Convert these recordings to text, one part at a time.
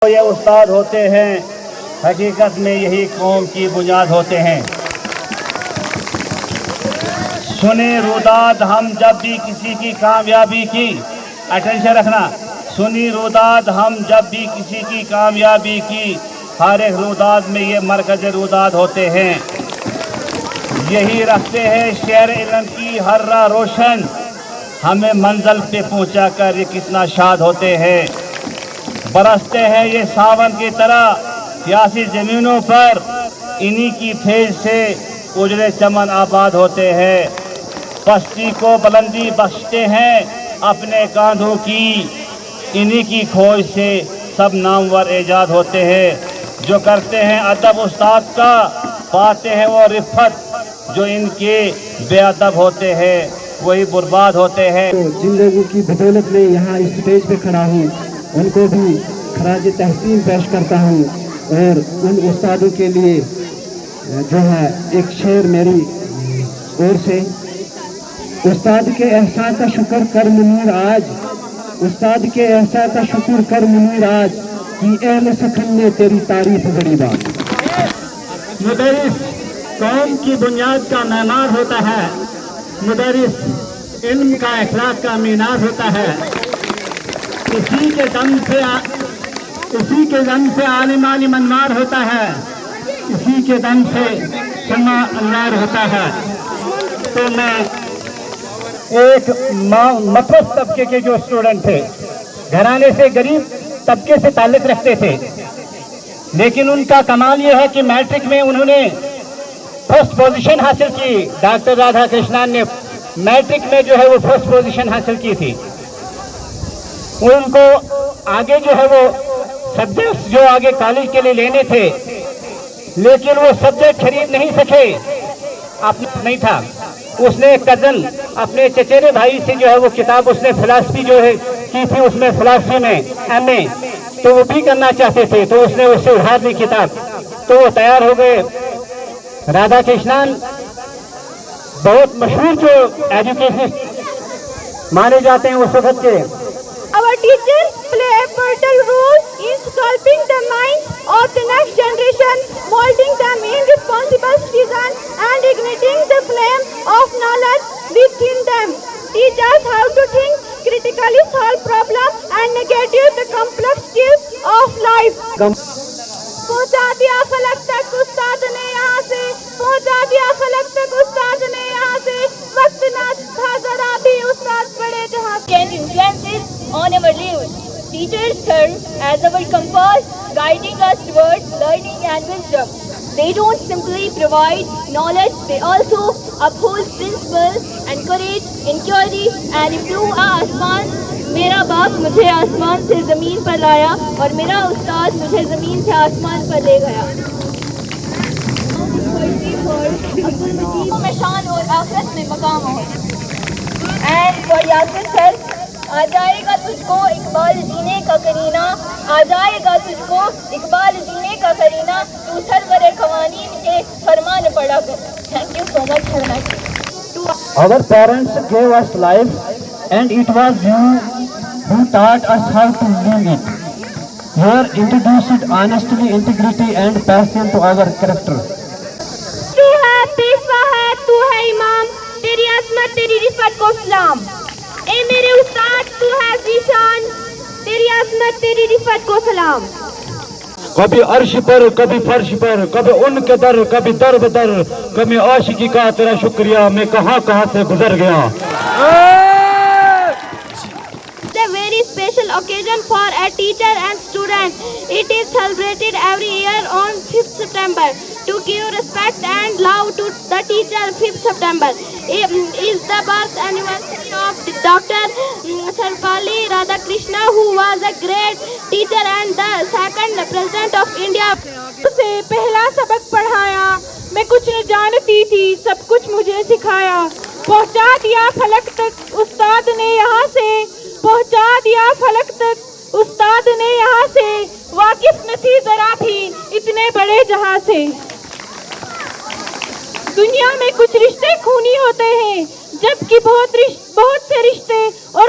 یہ استاد ہوتے ہیں، حقیقت میں یہی قوم کی بنیاد ہوتے ہیں۔ سنیں روداد ہم جب بھی کسی کی کامیابی کی، اٹینشن رکھنا، سنی روداد ہم جب بھی کسی کی کامیابی کی، ہر ایک روداد میں یہ مرکز روداد ہوتے ہیں۔ یہی رکھتے ہیں شہر علم کی ہر راہ روشن، ہمیں منزل پہ پہنچا کر یہ کتنا شاد ہوتے ہیں۔ برستے ہیں یہ ساون کی طرح سیاسی زمینوں پر، انہی کی فیض سے اجڑے چمن آباد ہوتے ہیں۔ پستی کو بلندی بخشتے ہیں اپنے کاندھوں کی، انہی کی کھوج سے سب نامور ایجاد ہوتے ہیں۔ جو کرتے ہیں ادب استاد کا، پاتے ہیں وہ رفت، جو ان کے بے ادب ہوتے ہیں وہی برباد ہوتے ہیں۔ جن لوگوں کی بدولت میں یہاں اسٹیج پہ کھڑا ہوں، ان کو بھی خراج تحسین پیش کرتا ہوں، اور ان استادوں کے لیے جو ہے ایک شعر میری اور سے: استاد کے احسان کا شکر کر منیر آج، استاد کے احسان کا شکر کر منیر آج، کی اہل سخن نے تیری تعریف بڑی بات۔ مدرس قوم کی بنیاد کا معمار ہوتا ہے، مدرس علم کا اخلاق کا مینار ہوتا ہے۔ اسی کے دم سے عالم عالم انوار ہوتا ہے، اسی کے دم سے شمع انوار ہوتا ہے۔ تو میں ایک مفرد طبقے کے جو اسٹوڈنٹ تھے، گھرانے سے غریب طبقے سے تعلق رکھتے تھے، لیکن ان کا کمال یہ ہے کہ میٹرک میں انہوں نے فرسٹ پوزیشن حاصل کی۔ ڈاکٹر رادھا کرشنن نے میٹرک میں جو ہے وہ فرسٹ پوزیشن حاصل کی تھی۔ ان کو آگے جو ہے وہ سبجیکٹس جو آگے کالج کے لیے لینے تھے، لیکن وہ سبجیکٹ خرید نہیں سکے، نہیں تھا۔ اس نے کزن اپنے چچیرے بھائی سے جو ہے وہ کتاب، اس نے فلسفی جو ہے کی تھی، اس میں فلسفی میں ایم اے، تو وہ بھی کرنا چاہتے تھے، تو اس نے اس سے ادھار لی کتاب، تو وہ تیار ہو گئے۔ رادھا کرشنن بہت مشہور جو ایجوکیشنسٹ مانے جاتے ہیں اس وقت کے۔ Our teachers play a vital role in sculpting the minds of the next generation, molding them in responsible citizens and igniting the flame of knowledge within them. Teach us how to think critically, solve problems, and navigate the complexities of life. پہنچا دیا فلک تک استاد نے یہاں سے، پہنچا دیا فلک تک استاد نے یہاں سے، وقت نہ تھا ذرا بھی استاد پڑے جہاں سے۔ Can influences on our lives. Teachers serve as our compass, guiding us towards learning and wisdom. They don't simply provide knowledge, they also uphold principles, encourage inquiry and improve our asman. میرا باپ مجھے آسمان سے زمین پر لایا اور میرا استاد مجھے زمین سے آسمان پر لے گیا۔ میں شان اور آخرت میں مقام ہو۔ اینڈ فار یاسر سر، آ جائے گا تجھ کو اقبال جینے کا کرینہ، آ جائے گا تجھ کو اقبال جینے کا کرینہ، تو سرور قوانین کے فرمان پڑھا کر۔ Thank you so much, have a nice day. Our parents gave us life, and it was you who taught us how to live it. You are introduced honesty, integrity and passion to our character. تو ہے پیشوا ہے، تو ہے امام، تیری عظمت تیری رفعت کو سلام۔ اے میرے استاد تو ہے ذیشان، تیری عظمت تیری رفعت کو سلام۔ کبھی عرش پر، کبھی فرش پر، کبھی ان کے در، کبھی در بدر، کبھی عاشقی کا تیرا شکریہ، میں کہاں کہاں سے گزر گیا۔ A very special occasion for a teacher and student. It is celebrated every year on 5th September. To give respect and love to the teacher, 5th September is the birth anniversary of Dr. Sarvepalli Radhakrishnan, who was a great teacher and the second president of India. اسے پہلا سبق پڑھایا، میں کچھ نہ جانتی تھی، سب کچھ مجھے سکھایا۔ پہنچا دیا فلک تک استاد نے یہاں سے، پہنچا دیا فلک تک استاد نے یہاں سے، واقف نہ تھی ذرا بھی اتنے بڑے جہاں سے۔ دنیا میں کچھ رشتے خونی ہوتے ہیں، جبکہ بہت سے رشتے اور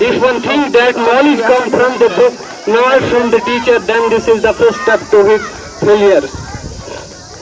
If one thinks that knowledge comes from the book, not from the teacher, then this is the first step to his failure.